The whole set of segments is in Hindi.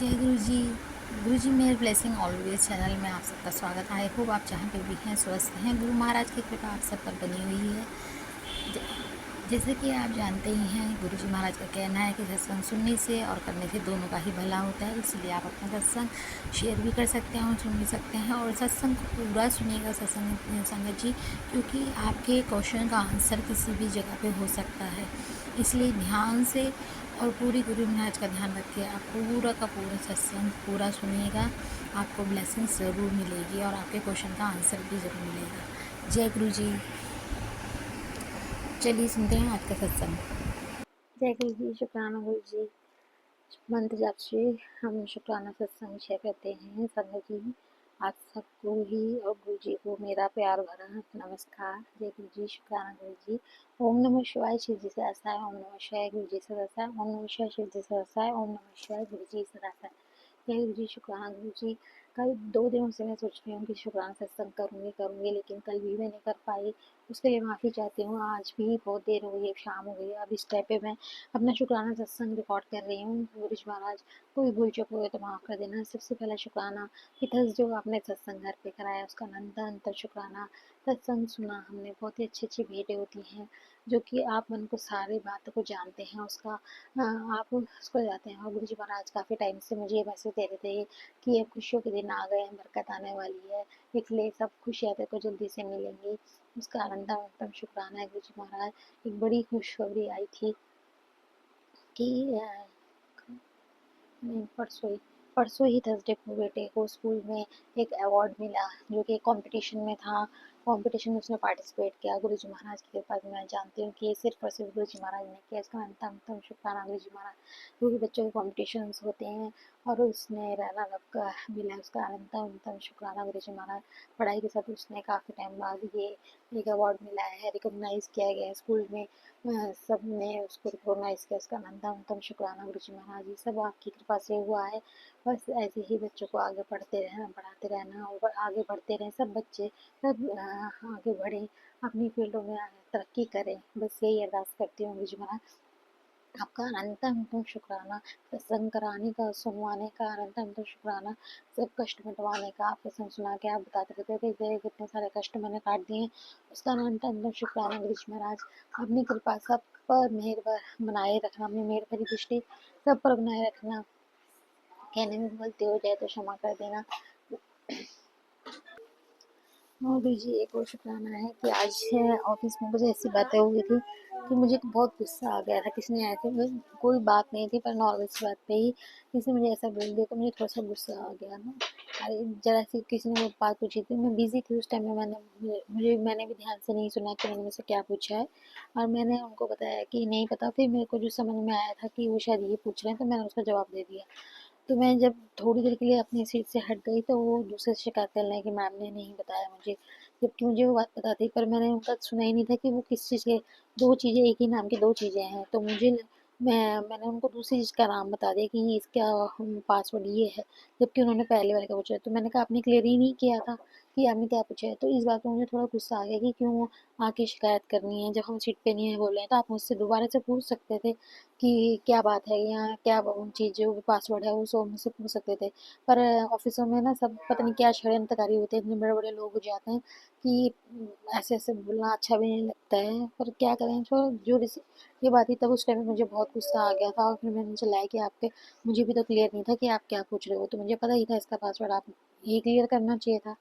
जय गुरु जी मेरे ब्लेसिंग ऑलवेज चैनल में आप सबका स्वागत है। आई होप आप जहाँ पे भी हैं स्वस्थ हैं। गुरु महाराज की कृपा आप सब पर बनी हुई है। जैसे कि आप जानते ही हैं, गुरु जी महाराज का कहना है कि सत्संग सुनने से और करने से दोनों का ही भला होता है। इसलिए आप अपना सत्संग शेयर भी कर सकते हैं और सुन भी सकते हैं, और सत्संग को पूरा सुनिएगा सत्संग संगत जी, क्योंकि आपके क्वेश्चन का आंसर किसी भी जगह पे हो सकता है। इसलिए ध्यान से और पूरी गुरु महाराज का ध्यान रख के आप पूरा का पूरा सत्संग पूरा सुनिएगा। आपको ब्लेसिंग्स ज़रूर मिलेगी और आपके क्वेश्चन का आंसर भी ज़रूर मिलेगा। जय गुरु जी। चलिए सुनते हैं आज का सत्संग। जय गुरु जी। शुक्राना गुरु जी। मंत्र जाप से हम शुक्राना सत्संग शेयर करते हैं। संगत जी, आप सबको ही और गुरु जी को मेरा प्यार भरा नमस्कार। जय गुरु जी। शुक्राना गुरु जी। ओम नमः शिवाय। शिव जी से आशा है। ओम नमः शिवाय। गुरु जी से आशा है। ओम नमः शिवाय। शिव जी से आशा है। ओम नमः शिवाय। गुरु जी से आशा है। जय गुरु जी। शुक्राना गुरु जी। कल 2 दिनों से मैं सोच रही हूँ कि शुक्राना सत्संग करूँगी, लेकिन कल भी मैं नहीं कर पाई। उसके लिए माफ़ी चाहती हूँ। आज भी बहुत देर हो गई, शाम हो गई। अब इस टाइम पे मैं अपना शुक्राना सत्संग रिकॉर्ड कर रही हूँ। गुरु जी महाराज, कोई भूल चूक हुए तो माफ़ कर देना। सबसे पहला शुक्राना कि जो आपने सत्संग घर पे कराया, उसका अनंत शुक्राना। सत्संग सुना हमने, बहुत ही अच्छी भेंटें होती हैं, जो कि आप मन को सारी बातों को जानते हैं, उसका आप उसको जाते हैं। और गुरु जी महाराज काफ़ी टाइम से मुझे ये मैसेज दे रहे थे कि अब खुशियों के दिन आ गए हैं, बरकत आने वाली है, इसलिए सब खुशियाँ तेरे को जल्दी से मिलेंगी। उसका अनंतम शुक्राना है गुरु जी महाराज। एक बड़ी खुशखबरी आई थी कि नहीं, परसों ही थर्सडे को बेटे को स्कूल में एक अवार्ड मिला, जो कि कंपटीशन में था। कंपटीशन में उसने पार्टिसिपेट किया। गुरु जी महाराज की कृपा से मैं जानती हूँ कि ये सिर्फ और सिर्फ गुरु जी महाराज ने किया। इसका अंतम शुक्राना गुरु जी महाराज। क्योंकि बच्चों के कॉम्पिटिशन होते हैं और उसने रनर अप का मिला, उसका अंतम शुक्राना गुरु जी महाराज। पढ़ाई के साथ उसने काफ़ी टाइम बाद ये एक अवार्ड मिला है, रिकॉग्नाइज किया गया है स्कूल में। सब ने उसको रिकॉग्नाइज किया। उसका अनंतम शुक्राना गुरु जी महाराज। ये सब आपकी कृपा से हुआ है। बस ऐसे ही बच्चों को आगे पढ़ते रहना, पढ़ाते रहना और आगे बढ़ते रहें। सब बच्चे सब आगे बढ़ें, अपनी फील्डों में तरक्की करें। बस यही अरदास करती हूँ गुरु जी महाराज। आपका अनंत शुक्राना। सत्संग कराने का, सुनवाने का अनंत शुक्राना। सब कष्ट मिटवाने का। आप सत्संग सुना के आप बताते रहते थे तेरे कितने सारे कष्ट मैंने काट दिए। उसका अनंत शुक्राना गुरु जी महाराज। अपनी कृपा सब पर मेहर बनाए रखना, अपनी मेहर भरी दृष्टि सब पर बनाए रखना। कहने में गलती हो जाए तो क्षमा कर देना। हाँ गुरु जी, एक और शुक्राना है कि आज ऑफिस में मुझे ऐसी बातें हो गई थी कि मुझे बहुत गुस्सा आ गया था। किसी ने ऐसे, कोई बात नहीं थी पर नॉर्मल सी बात पे ही किसी ने मुझे ऐसा बोल दिया तो मुझे थोड़ा सा गुस्सा आ गया ना। अरे जरा सी किसी ने वो बात पूछी थी, मैं बिजी थी उस टाइम में। मैंने भी ध्यान से नहीं सुना कि उन्होंने मुझसे क्या पूछा है, और मैंने उनको बताया कि नहीं पता। फिर मेरे को जो समझ में आया था कि वो शायद ये पूछ रहे हैं, तो मैंने उसका जवाब दे दिया। तो मैं जब थोड़ी देर के लिए अपनी सीट से हट गई तो वो दूसरे से शिकायत करने लगे कि मैम ने नहीं बताया मुझे, जबकि मुझे वो बात पता थी। पर मैंने उनका सुना ही नहीं था कि वो किस चीज़ के, दो चीज़ें, एक ही नाम की दो चीज़ें हैं। तो मैंने उनको दूसरी चीज़ का नाम बता दिया कि इसका पासवर्ड ये है, जबकि उन्होंने पहले वाले का पूछा। तो मैंने कहा आपने क्लियर ही नहीं किया था कि आपने क्या पूछा है। तो इस बात पर मुझे थोड़ा गुस्सा आ गया कि क्यों आके शिकायत करनी है, जब हम सीट पे नहीं है बोल रहे हैं तो आप मुझसे दोबारा से पूछ सकते थे कि क्या बात है, या क्या चीज़ जो पासवर्ड है वो मुझसे पूछ सकते थे। पर ऑफिसों में ना सब पता नहीं क्या षड्यंत्रकारी होते हैं, इतने बड़े बड़े लोग हो जाते हैं कि ऐसे ऐसे बोलना अच्छा भी नहीं लगता है। पर क्या करें, ये बात ही तब उस टाइम में मुझे बहुत गुस्सा आ गया था। और फिर मैंने चलाया कि आपके, मुझे भी तो क्लियर नहीं था कि आप क्या पूछ रहे हो, तो मुझे पता ही था इसका पासवर्ड, आप ये क्लियर करना चाहिए था।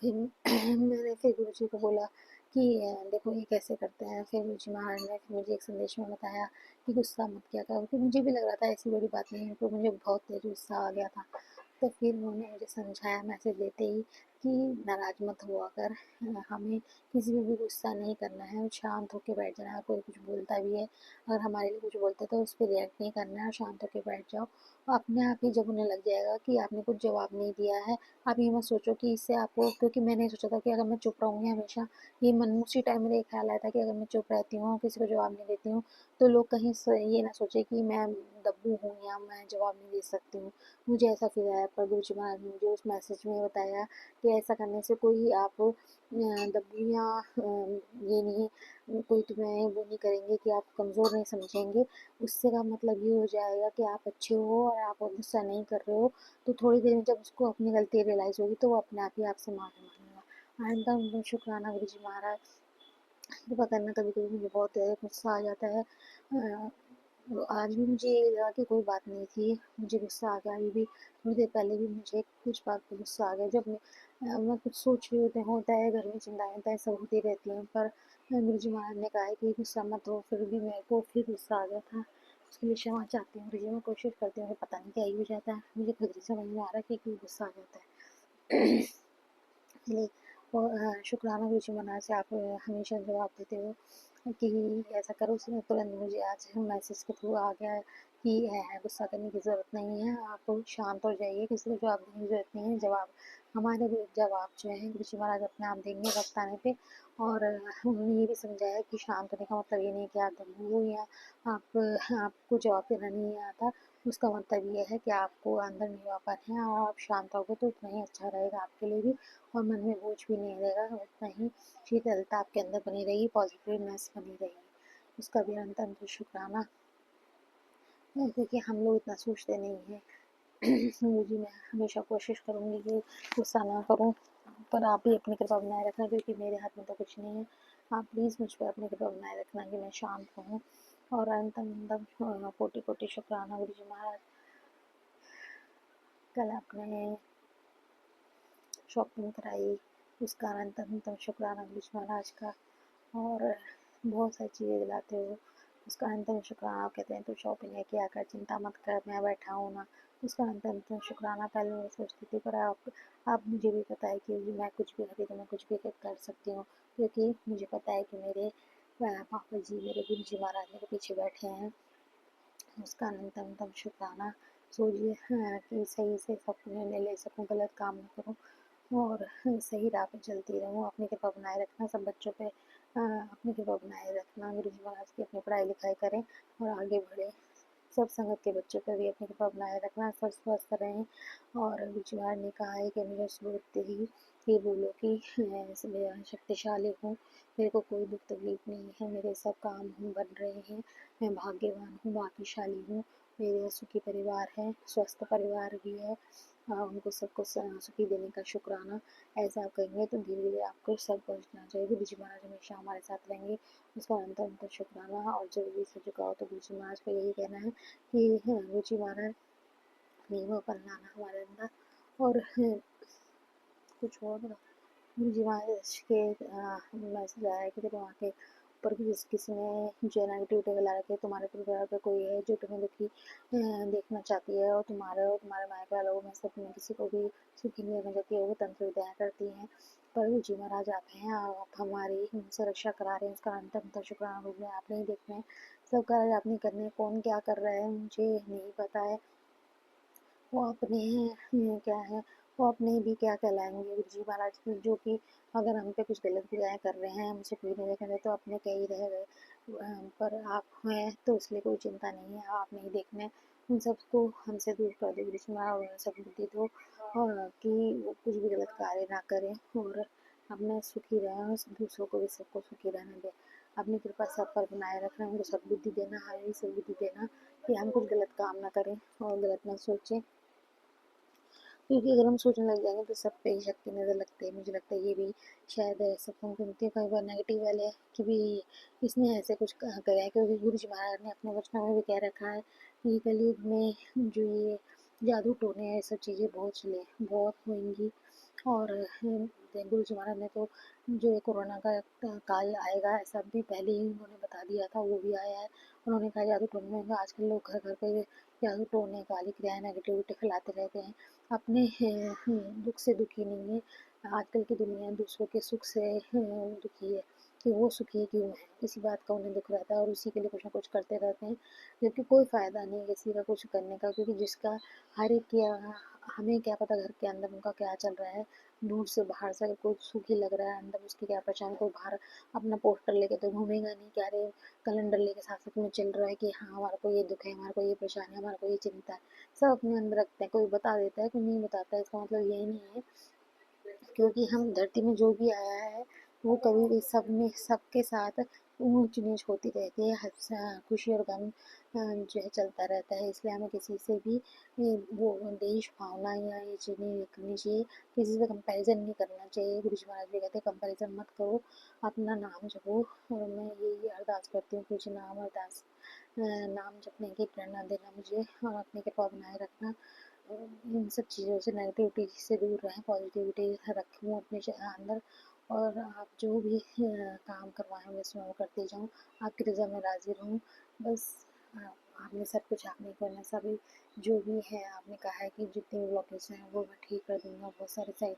फिर मैंने फिर गुरु जी को बोला कि देखो ये कैसे करते हैं। फिर गुरु जी महाराज ने फिर मुझे एक संदेश में बताया कि गुस्सा मत किया करो, क्योंकि मुझे भी लग रहा था ऐसी बड़ी बात नहीं है, तो मुझे बहुत तेज गुस्सा आ गया था। तो फिर उन्होंने मुझे समझाया मैसेज देते ही कि नाराज मत हुआ कर, हमें किसी पे भी गुस्सा नहीं करना है, शांत होकर बैठ जाना है। कोई कुछ बोलता भी है, अगर हमारे लिए कुछ बोलता है तो उस पर रिएक्ट नहीं करना है और शांत होकर बैठ जाओ। अपने आप ही जब उन्हें लग जाएगा कि आपने कुछ जवाब नहीं दिया है, आप ये मत सोचो कि इससे आपको, क्योंकि मैंने सोचा था कि अगर मैं चुप रहूँगी हमेशा, ये मन उसी टाइम मेरे ख्याल आया था कि अगर मैं चुप रहती हूँ, किसी को जवाब नहीं देती हूँ, तो लोग कहीं ये ना सोचे कि मैं दब्बू हूँ या मैं जवाब नहीं दे सकती हूँ। मुझे ऐसा फील आया। पर गुरु जी महाराज ने मुझे उस मैसेज में बताया कि ऐसा करने से कोई आप दब्बू या ये नहीं, कोई तुम्हें वो नहीं करेंगे कि आप कमज़ोर नहीं समझेंगे। उससे का मतलब ये हो जाएगा कि आप अच्छे हो और आप गुस्सा नहीं कर रहे हो। तो थोड़ी देर में जब उसको अपनी गलती रियलाइज़ होगी तो वो अपने आप ही आपसे माफ़ी माँगेगा। आइंदा उनको शुक्राना गुरुजी महाराज। कृपा करना, कभी-कभी मुझे बहुत गुस्सा आ जाता है। आज भी मुझे ये लगा कि कोई बात नहीं थी, मुझे गुस्सा आ गया। अभी भी थोड़ी देर पहले भी मुझे कुछ बात पे गुस्सा आ गया। जब मैं कुछ सोच रही होता है, घर में चिंताएँ होता सब होती रहती हैं, पर गुरुजी महाराज ने कहा है कि गुस्सा मत हो, फिर भी मेरे को फिर गुस्सा आ गया था। उसके लिए क्षमा चाहती हूँ गुरुजी, मैं कोशिश करती हूँ, पता नहीं क्या ही हो जाता है। मुझे खुद ही समझ में आ रहा है कि क्यों गुस्सा आ जाता है। इसलिए शुक्राना गुरुजी महाराज से आप हमेशा जवाब देते हो कि ऐसा करो। उसने तुरंत मुझे आज मैसेज के थ्रू आ गया है कि गुस्सा करने की ज़रूरत नहीं है, आप शांत हो जाइए, किसी को जवाब देने की ज़रूरत नहीं है। हमारे जवाब जो है गुरुजी महाराज अपने आप देंगे वक्त आने पे। और उन्होंने ये भी समझाया कि शांत होने का मतलब ये नहीं कि आप दंगू हो या आपको जवाब देना नहीं आता। उसका मतलब ये है कि आपको अंदर निवापन है और आप शांत रहोगे तो उतना ही अच्छा रहेगा आपके लिए भी, और मन में बोझ भी नहीं रहेगा, उतना ही शीतलता आपके अंदर बनी रहेगी, पॉजिटिवनेस बनी रहेगी। उसका भी अंतर शुक्राना, क्योंकि हम लोग इतना सोचते नहीं हैं। जी, मैं हमेशा कोशिश करूँगी कि गुस्सा ना करूँ, पर आप भी अपनी कृपा बनाए रखना, क्योंकि मेरे हाथ में तो कुछ नहीं है। आप प्लीज़ मुझ पर अपनी कृपा बनाए रखना कि मैं शांत रहूँ। और अंतम कोटि कोटि शुक्राना गुरु जी महाराज। कल आपने शॉपिंग कराई, उसका अंतम शुक्राना गुरु जी महाराज का। और बहुत सारी चीज़ें दिलाते हो, उसका अंतम शुक्राना। आप कहते हैं तो शॉपिंग है, क्या कर, चिंता मत कर, मैं बैठा हूँ ना। उसका अंतम शुक्राना। पहले मैं सोचती थी, पर आप मुझे भी पता है कि मैं कुछ भी खरीदूँ, मैं कुछ भी कर सकती हूँ, क्योंकि मुझे पता है कि मेरे पापा जी, मेरे गुरु जी महाराज मेरे पीछे बैठे हैं। उसका अनंतम शुक्राना। सोचिए कि सही से सब निर्णय ले सकूँ, गलत काम ना करूँ और सही राह पे चलती रहूँ। अपनी कृपा बनाए रखना, सब बच्चों पे अपनी कृपा बनाए रखना। गुरु जी महाराज की अपनी पढ़ाई लिखाई करें और आगे बढ़ें। सब संगत के बच्चों पे भी अपनी कृपा बनाए रखना, सब स्वस्थ रहें। और गुरु जी महाराज ने कहा है कि मुझे सुनते ही ये बोलो कि मैं शक्तिशाली हूँ, मेरे को कोई दुख तकलीफ नहीं है, मेरे सब काम बन रहे हैं, मैं भाग्यवान हूँ, भाग्यशाली हूँ। मेरे सुखी परिवार है, स्वस्थ परिवार भी है। उनको सबको सुखी देने का शुक्राना। ऐसा आप करेंगे तो धीरे धीरे आपको सब पहुँचना चाहिए। गुरु जी महाराज हमेशा हमारे साथ रहेंगे, उसका अंतर शुक्राना। और जब भी से झुकाओ तो गुरु जी महाराज को यही कहना है कि गुरु जी महाराज नियमों पर लाना हमारे अंदर। और कुछ और गुरु जी महाराज के मैसेज आया कि तेरे वहाँ के ऊपर किसी ने जो नेगेटिविटी फैला रखी है, तुम्हारे परिवार का कोई है जो तुम्हें दुखी देखना चाहती है, और तुम्हारे मायके वालों में से तुम्हें किसी को भी सुखी नहीं देखना चाहती है, वो तंत्र विद्या करती हैं। पर गुरु जी महाराज आप हैं, आप हमारी उनसे रक्षा करा रहे हैं, उसका अंतर शुक्राना रूप में आपने ही देखना है। सब कार्य आपने करने हैं। कौन क्या कर रहा है मुझे नहीं पता है, वो अपने क्या है, वो अपने भी क्या कहलाएंगे गुरु जी महाराज की, जो कि अगर हम पे कुछ गलत क्रियाएं कर रहे हैं, हमसे कोई नहीं देखने तो अपने क्या ही रह गए। पर आप हैं तो इसलिए कोई चिंता नहीं है, आप नहीं देखने, उन सबको हमसे दूर कर दो गुरु जी महाराज, उन्हें सब बुद्धि दो और कि वो कुछ भी गलत कार्य ना करें और अपने सुखी रहें और दूसरों को भी सबको सुखी रहने दें। अपनी कृपा सब पर बनाए रखना, उनको सद्बुद्धि देना, हमें भी सद्बुद्धि देना कि हम कुछ गलत काम ना करें और गलत ना सोचें, क्योंकि अगर हम सोचने लग जाएंगे तो सब पे ही शक की नज़र लगती है। मुझे लगता है ये भी शायद सबको सुनती है कई बार नेगेटिव वाले कि भी इसने ऐसे कुछ करा है, क्योंकि गुरु जी महाराज ने अपने वचनों में भी कह रखा है कि कलयुग में जो ये जादू टोने ये सब चीज़ें बहुत होंगी। और गुरु जी महाराज ने तो जो ये कोरोना का काल आएगा ऐसा भी पहले ही उन्होंने बता दिया था, वो भी आया है। उन्होंने कहा जादू टोने में आजकल लोग घर घर पे जादू टोने काली क्रियाएं नेगेटिविटी फैलाते रहते हैं, अपने दुख से दुखी नहीं है। आजकल की दुनिया दूसरों के सुख से दुखी है कि वो सुखी क्यों है, किसी बात का उन्हें दुख रहता है और उसी के लिए कुछ ना कुछ करते रहते हैं, जबकि कोई फ़ायदा नहीं है किसी का कुछ करने का, क्योंकि जिसका हर एक क्या, हमें क्या पता घर के अंदर उनका क्या चल रहा है। दूर से बाहर से अगर कोई सुखी लग रहा है, अंदर उसकी क्या पहचान, कोई बाहर अपना पोस्टर लेके तो घूमेगा नहीं कि अरे कैलेंडर लेके साथ साथ में चल रहा है कि हाँ हमारे को ये दुख है, हमारे को ये परेशानी है, हमारे को ये चिंता है। सब अपने अंदर रखते हैं, कोई बता देता है कोई नहीं बताता है, इसका मतलब यही नहीं है क्योंकि हम धरती में जो भी आया है वो कभी भी सब में सबके साथ ऊंच नीच होती रहती है, खुशी और गम जो है चलता रहता है। इसलिए हमें किसी से भी वो देश भावना या ये चीज़ नहीं रखनी चाहिए, किसी से कंपैरिजन नहीं करना चाहिए। गुरु जी महाराज भी कहते हैं कंपैरिजन मत करो, अपना नाम जपो। और मैं यही अरदास करती हूँ, कुछ नाम अरदास नाम जपने की प्रेरणा देना मुझे और अपनी कृपा बनाए रखना। इन सब चीज़ों से, नेगेटिविटी से दूर रहें, पॉजिटिविटी रखूँ अपने अंदर। और आप जो भी काम करवाएं मैं उसमें वो करती जाऊँ, आपकी रज़ा में राज़ी रहूँ। बस आपने सब कुछ आपने करना, सभी जो भी है आपने कहा है कि जितने भी ब्लॉकेज हैं वो मैं ठीक कर दूँगा। बहुत सारे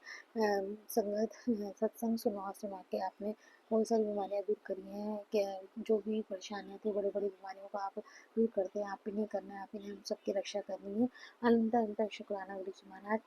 संगत सत्संग सुनवा के आपने बहुत सारी बीमारियाँ दूर करी हैं। क्या जो भी परेशानियाँ थी, बड़ी बड़ी बीमारियों को आप दूर करते हैं। आप ही नहीं करना है, आप ही ने हम सबकी रक्षा करनी है। अनंत शुक्राना गुरु जी महाराज।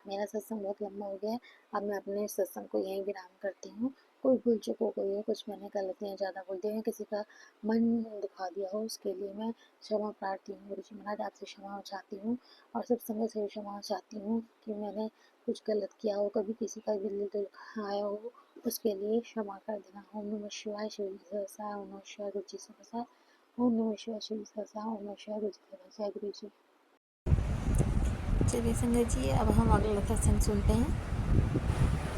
मेरा सत्संग बहुत लंबा हो गया है, अब मैं अपने सत्संग को यहीं विराम करती हूँ। कोई भूल चूक हो गई है, कुछ मैंने गलतियाँ ज़्यादा बोल दी हैं, किसी का मन दुखा दिया हो, उसके लिए मैं क्षमा प्रार्थी हूँ। गुरु जी महाराज आपसे क्षमा चाहती हूँ और सब संगत से क्षमा चाहती हूँ कि मैंने कुछ गलत किया हो, कभी किसी का दिल दुखाया हो, उसके लिए क्षमा कर देना। ओम नमः शिवाय, शिव जी सहसा, ओम नमः शिवाय, गुरु जी सहसा, ओम नमः शिवाय, शिव जी सहसा, ओम नमः शिवाय, गुरु जी सहसा। जय गुरु जी। चलिए संगत जी, अब हम अगला सत्संग सुनते हैं।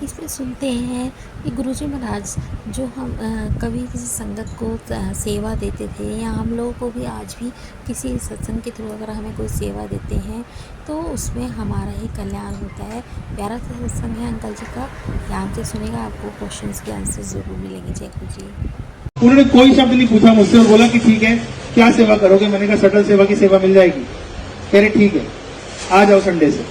इसमें सुनते हैं कि गुरुजी महाराज जो हम कभी किसी संगत को सेवा देते थे, या हम लोगों को भी आज भी किसी सत्संग के थ्रू अगर हमें कोई सेवा देते हैं तो उसमें हमारा ही कल्याण होता है। प्यारा सा सत्संग है अंकल जी का, ध्यान से सुनेगा, आपको क्वेश्चंस के आंसर ज़रूर मिलेंगे। जय गुरु जी। उन्होंने कोई शब्द नहीं पूछा मुझसे और बोला कि ठीक है, क्या सेवा करोगे? मैंने कहा सटल सेवा की सेवा मिल जाएगी। कह रहे ठीक है, आ जाओ संडे से।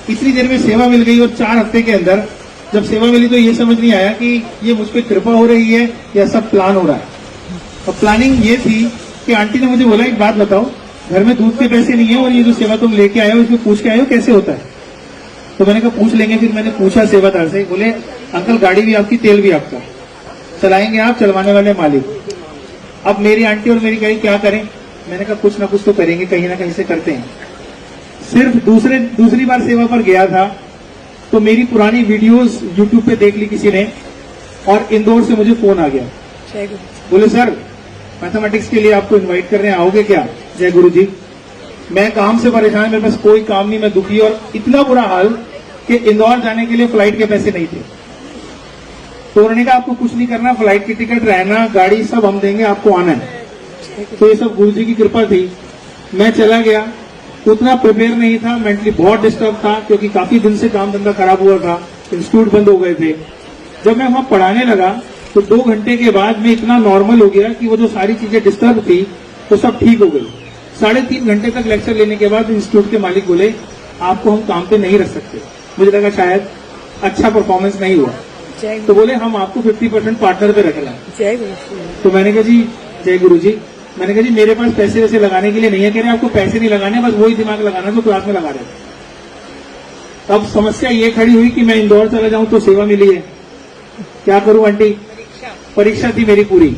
इतनी देर में सेवा मिल गई और 4 हफ्ते के अंदर जब सेवा मिली तो ये समझ नहीं आया कि ये मुझ पर कृपा हो रही है या सब प्लान हो रहा है। और प्लानिंग ये थी कि आंटी ने मुझे बोला एक बात बताओ, घर में दूध के पैसे नहीं है और ये जो सेवा तुम लेके आए हो इसमें पूछ के आए हो कैसे होता है? तो मैंने कहा पूछ लेंगे। फिर मैंने पूछा सेवादार से, बोले अंकल गाड़ी भी आपकी, तेल भी आपका, चलाएंगे आप, चलवाने वाले मालिक। अब मेरी आंटी और मेरी कही क्या करें? मैंने कहा कुछ ना कुछ तो करेंगे, कहीं ना कहीं से करते हैं। सिर्फ दूसरी बार सेवा पर गया था तो मेरी पुरानी वीडियोस यूट्यूब पे देख ली किसी ने और इंदौर से मुझे फोन आ गया। बोले सर मैथमेटिक्स के लिए आपको इनवाइट कर रहे हैं, आओगे क्या? जय गुरु जी। मैं काम से परेशान, मेरे पास कोई काम नहीं, मैं दुखी, और इतना बुरा हाल कि इंदौर जाने के लिए फ्लाइट के पैसे नहीं थे। तो उन्होंने कहा आपको कुछ नहीं करना, फ्लाइट की टिकट, रहना, गाड़ी सब हम देंगे, आपको आना है। तो ये सब गुरु जी की कृपा थी। मैं चला गया, उतना प्रिपेयर नहीं था, मेंटली बहुत डिस्टर्ब था क्योंकि काफी दिन से काम धंधा खराब हुआ था, इंस्टीट्यूट बंद हो गए थे। जब मैं वहां पढ़ाने लगा तो 2 घंटे के बाद में इतना नॉर्मल हो गया कि वो जो सारी चीजें डिस्टर्ब थी वो सब ठीक हो गई। 3.5 घंटे तक लेक्चर लेने के बाद इंस्टीट्यूट के मालिक बोले आपको हम काम पे नहीं रख सकते। मुझे लगा शायद अच्छा परफॉर्मेंस नहीं हुआ, तो बोले हम आपको 50% पार्टनर पे रखना है। तो मैंने कहा जी जय गुरु जी। मैंने कहा जी मेरे पास पैसे वैसे लगाने के लिए नहीं है। कह रहे आपको पैसे नहीं लगाने, बस वही दिमाग लगाना जो क्लास में लगा रहे थे। अब समस्या ये खड़ी हुई कि मैं इंदौर चला जाऊं तो सेवा मिली है, क्या करूं आंटी? परीक्षा थी मेरी पूरी।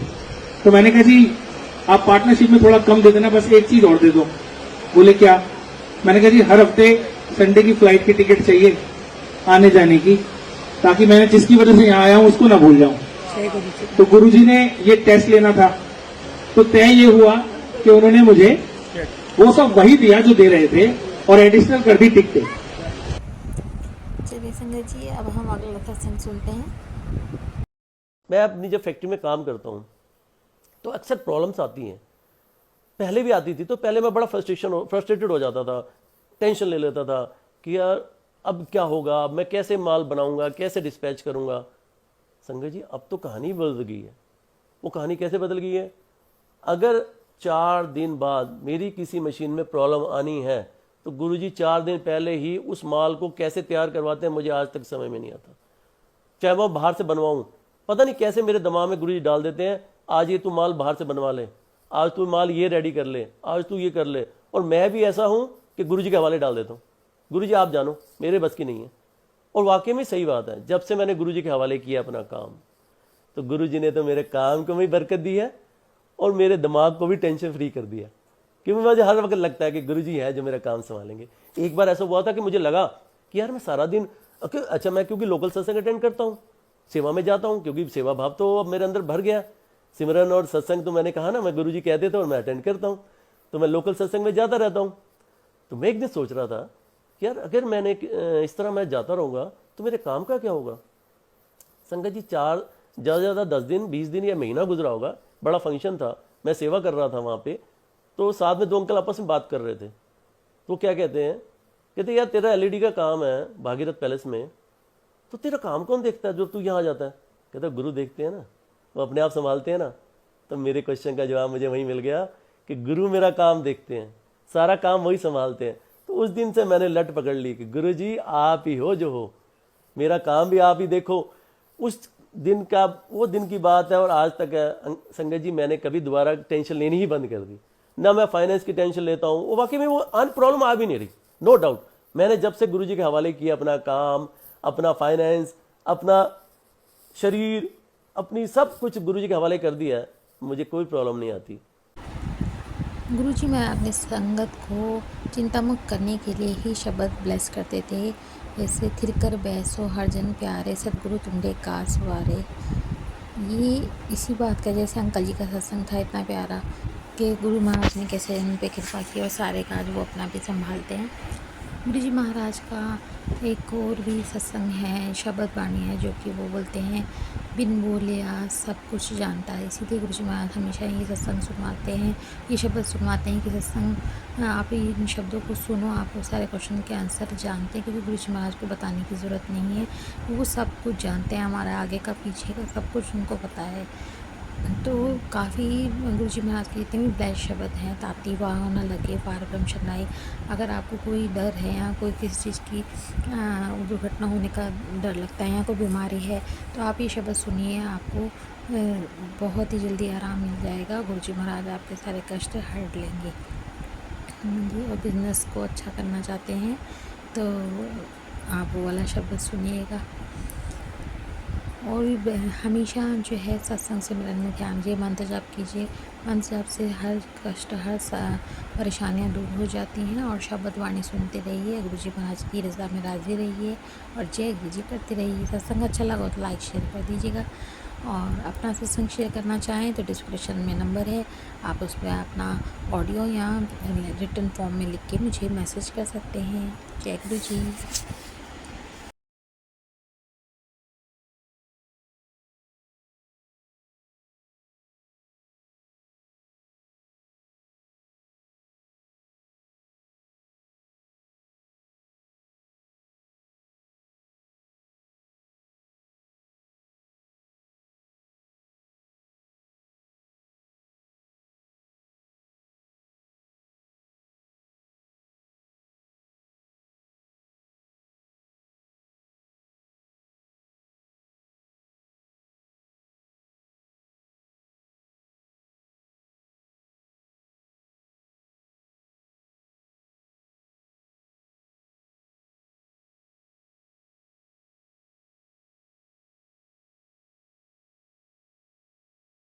तो मैंने कहा जी आप पार्टनरशिप में थोड़ा कम दे देना, बस एक चीज और दे दो। बोले क्या? मैंने कहा जी हर हफ्ते संडे की फ्लाइट की टिकट चाहिए आने जाने की, ताकि मैंने जिसकी वजह से यहाँ आया हूं उसको ना भूल जाऊं। तो गुरुजी ने ये टेस्ट लेना था, तो तय ये हुआ कि उन्होंने मुझे वो सब वही दिया जो दे रहे थे और एडिशनल कर दी टिकटें। चलिए संगत जी, अब हम अगला सत्संग सुनते हैं। मैं अपनी जब फैक्ट्री में काम करता हूँ तो अक्सर प्रॉब्लम्स आती हैं, पहले भी आती थी। तो पहले मैं बड़ा फ्रस्ट्रेटेड हो जाता था, टेंशन ले लेता था कि यार अब क्या होगा, अब मैं कैसे माल बनाऊंगा, कैसे डिस्पैच करूंगा। संगत जी अब तो कहानी बदल गई है। वो कहानी कैसे बदल गई है? अगर 4 दिन बाद मेरी किसी मशीन में प्रॉब्लम आनी है तो गुरुजी 4 दिन पहले ही उस माल को कैसे तैयार करवाते हैं मुझे आज तक समझ में नहीं आता। चाहे वो बाहर से बनवाऊं, पता नहीं कैसे मेरे दिमाग में गुरुजी डाल देते हैं आज ये तू माल बाहर से बनवा ले, आज तू माल ये रेडी कर ले, आज तू ये कर ले। और मैं भी ऐसा हूं कि गुरुजी के हवाले डाल देता हूं, गुरुजी आप जानो, मेरे बस की नहीं है। और वाकई में सही बात है, जब से मैंने गुरुजी के हवाले किया अपना काम तो गुरुजी ने तो मेरे काम को भी बरकत दी है और मेरे दिमाग को भी टेंशन फ्री कर दिया। क्योंकि मुझे हर वक्त लगता है कि गुरुजी है जो मेरा काम संभालेंगे। एक बार ऐसा हुआ था कि मुझे लगा कि यार मैं सारा दिन ओके अच्छा, मैं क्योंकि लोकल सत्संग अटेंड करता हूँ, सेवा में जाता हूँ, क्योंकि सेवा भाव तो अब मेरे अंदर भर गया। सिमरन और सत्संग तो मैंने कहा ना, मैं गुरुजी कहते थे और मैं अटेंड करता हूँ, तो मैं लोकल सत्संग में जाता रहता हूँ। तो मैं एक दिन सोच रहा था कि यार अगर मैंने इस तरह मैं जाता रहूँगा तो मेरे काम का क्या होगा। संगत जी, 4 ज़्यादा से ज़्यादा 10 दिन 20 दिन या महीना गुजरा होगा, बड़ा फंक्शन था, मैं सेवा कर रहा था वहाँ पे, तो साथ में 2 अंकल आपस में बात कर रहे थे। तो क्या कहते हैं, कहते यार तेरा एलईडी का काम है भागीरथ पैलेस में, तो तेरा काम कौन देखता है जो तू यहाँ जाता है। कहता गुरु देखते हैं ना, वो अपने आप संभालते हैं ना। तो मेरे क्वेश्चन का जवाब मुझे वहीं मिल गया कि गुरु मेरा काम देखते हैं, सारा काम वही संभालते हैं। तो उस दिन से मैंने लट पकड़ ली कि गुरु जी आप ही हो जो हो, मेरा काम भी आप ही देखो। उस दिन का वो दिन की बात है और आज तक है संगत जी, मैंने कभी दोबारा टेंशन लेनी ही बंद कर दी। ना मैं फाइनेंस की टेंशन लेता हूँ, वो वाकई में वो प्रॉब्लम आ भी नहीं रही, नो डाउट। मैंने जब से गुरु जी के हवाले किया अपना काम, अपना फाइनेंस, अपना शरीर, अपनी सब कुछ गुरु जी के हवाले कर दिया है, मुझे कोई प्रॉब्लम नहीं आती। गुरुजी मैं अपनी संगत को चिंता मुक्त करने के लिए ही शब्द ब्लेस करते थे, जैसे थिरकर बैसो हर जन प्यारे सतगुरु तुमरे कार सवारे। ये इसी बात का, जैसे अंकल जी का सत्संग था इतना प्यारा कि गुरु महाराज ने कैसे उन पे कृपा की और सारे काज वो अपना भी संभालते हैं। गुरु जी महाराज का एक और भी सत्संग है, शब्द बाणी है, जो कि वो बोलते हैं बिन बोलिया सब कुछ जानता है। इसीलिए गुरु जी महाराज हमेशा ये सत्संग सुनवाते हैं, ये शब्द सुनवाते हैं कि सत्संग आप इन शब्दों को सुनो, आप वो सारे क्वेश्चन के आंसर जानते हैं, क्योंकि गुरु जी महाराज को बताने की ज़रूरत नहीं है, वो सब कुछ जानते हैं, हमारा आगे का पीछे का सब कुछ उनको पता है। तो काफ़ी गुरु जी महाराज के जितने भी ब्लेस शब्द हैं, ताती वाह न लगे पार ब्रह्म शरणाई। अगर आपको कोई डर है या कोई किसी चीज़ की दुर्घटना होने का डर लगता है या कोई बीमारी है, तो आप ये शब्द सुनिए, आपको बहुत ही जल्दी आराम मिल जाएगा। गुरु जी महाराज आपके सारे कष्ट हट लेंगे। और बिजनेस को अच्छा करना चाहते हैं तो आप वो वाला शब्द सुनिएगा। और भी हमेशा जो है सत्संग सिमरन में ध्यान दीजिए, मंत्र जाप कीजिए। मंत्र जाप से हर कष्ट, हर परेशानियां दूर हो जाती हैं। और शब्द वाणी सुनते रहिए, गुरु जी महाराज की रज़ा में राज़ी रहिए और जय गुरु जी करते रहिए। सत्संग अच्छा लगा तो लाइक शेयर कर दीजिएगा, और अपना सत्संग शेयर करना चाहें तो डिस्क्रिप्शन में नंबर है, आप उस पर अपना ऑडियो या रिटन फॉर्म में लिख के मुझे मैसेज कर सकते हैं। जय गुरु जी।